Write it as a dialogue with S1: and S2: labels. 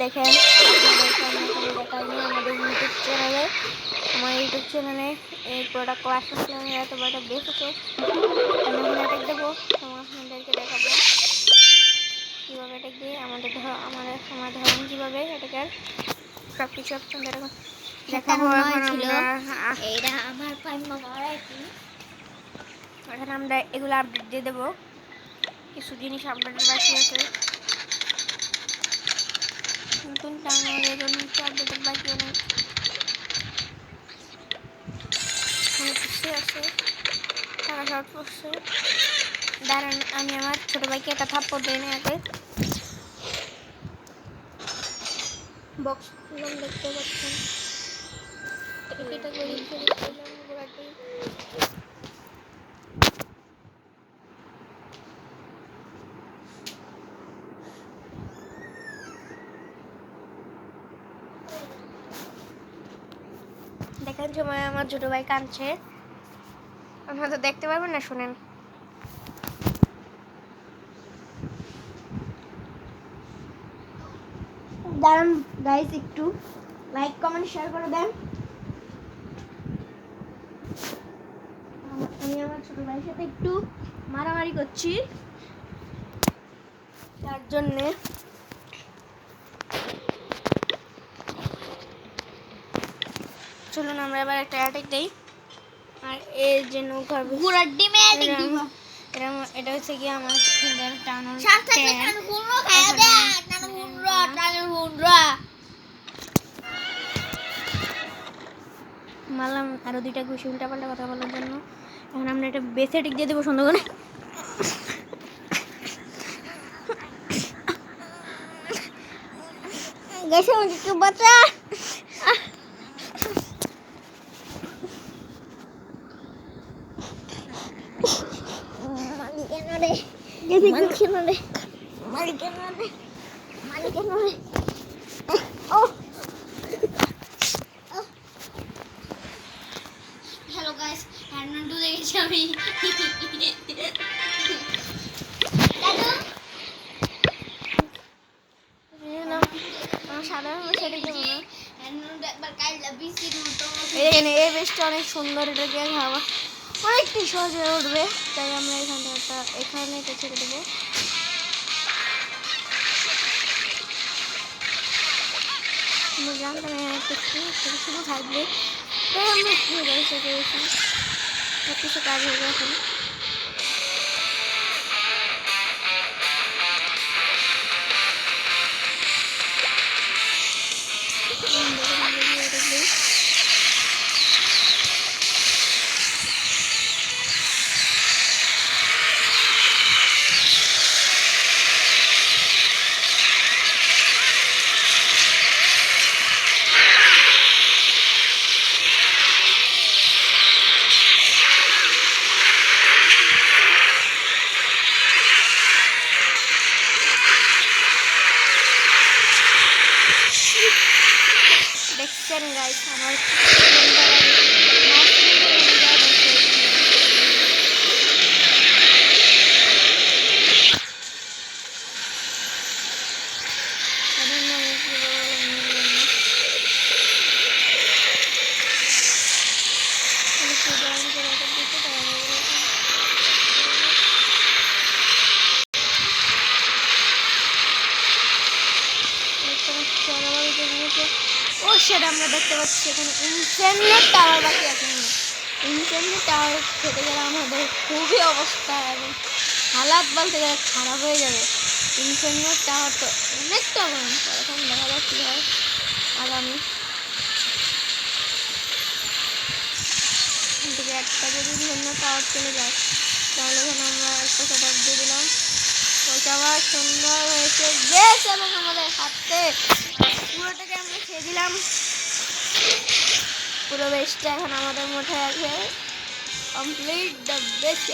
S1: দেখেন দেখাইনি আমাদের ইউটিউব চ্যানেলে এই প্রোডাক্ট ক্লাস এত বড় বেস আছে। আমি এখন অ্যাটাক দেবো, তোমাদেরকে দেখাবো কীভাবে অ্যাটাক দিয়ে আমাদের আমার ধরন কীভাবে অ্যাটাকের সব কিছু আপনাদের দেখাবো। এখন আমরা এগুলো আপডেট দিয়ে দেবো, কিছু জিনিস আপডেট বাকি আছে, নতুন টাঙ্গালের জন্য আপডেট বাকি অনেক কিছু আছে। তারা শর্ট করছে, দাঁড়ান আমি আমার ছোটো ভাইকে একটা থাপ্পড় দিই না আগে। বক্স খুললাম, দেখতে পাচ্ছেন এটা করি ঘোরাটি। দেখেন সময় আমার ছোট ভাই কাঁদছে, আপনারা তো দেখতে পারবেন না, শুনেন। দাঁড়ান গাইস, একটু লাইক কমেন্ট শেয়ার করে দেন। আমি আমার ছোট ভাইয়ের সাথে একটু মারামারি করছি, তার জন্যে চলুন আমরা এবার একটা অ্যাটাক দেই। আর এই যে নৌকার ঘোড়ার ডিমে অ্যাটাক দিব, এটা হচ্ছে কি আমার টানোর মারলাম আরো দুইটা ঘুষি উল্টা পাল্টা কথা বলার জন্য। এখন আমরা একটা বেসে অ্যাটাক দিয়ে দেবো সুন্দর করে। গেছে আমাকে কেউ বাঁচা। হ্যালো গাইস, হ্যান্ডু দেখেছি আমি। এই বেশটা অনেক সুন্দর, এটাকে হাওয়া অনেকটাই সহজে উঠবে, তাই আমরা এখানে এটা ছেড়ে দেবো। আমরা জানতাম শুধু থাকবে, তাই আমরা সব কিছু কাজ হয়ে যায় এখন। দেখছেন গাইস আমার ও সেটা আমরা দেখতে পাচ্ছি এখানে ইন্টারনেট টাওয়ার বাকি আছে। ইন্টারনেট টাওয়ার খেতে গেলে আমাদের খুবই অবস্থা এবং হালাত বলতে গেলে খারাপ হয়ে যাবে। ইন্টারনেট টাওয়ার তো অনেকটা ভয়ঙ্কর, এখন দেখা যাক কী হয় আগামী থেকে। একটা যদি ইন্টারনেট টাওয়ার চলে যায় তাহলে এখানে আমরা একটা সেট দিয়ে দিলাম, ওইটা আবার সুন্দর হয়েছে বেশ, এবং আমাদের হাতে পুরোটাকে আমরা খেয়ে দিলাম। পুরো বেশটা এখন আমাদের মুঠে আছে, কমপ্লিট দ্য বেস্ট।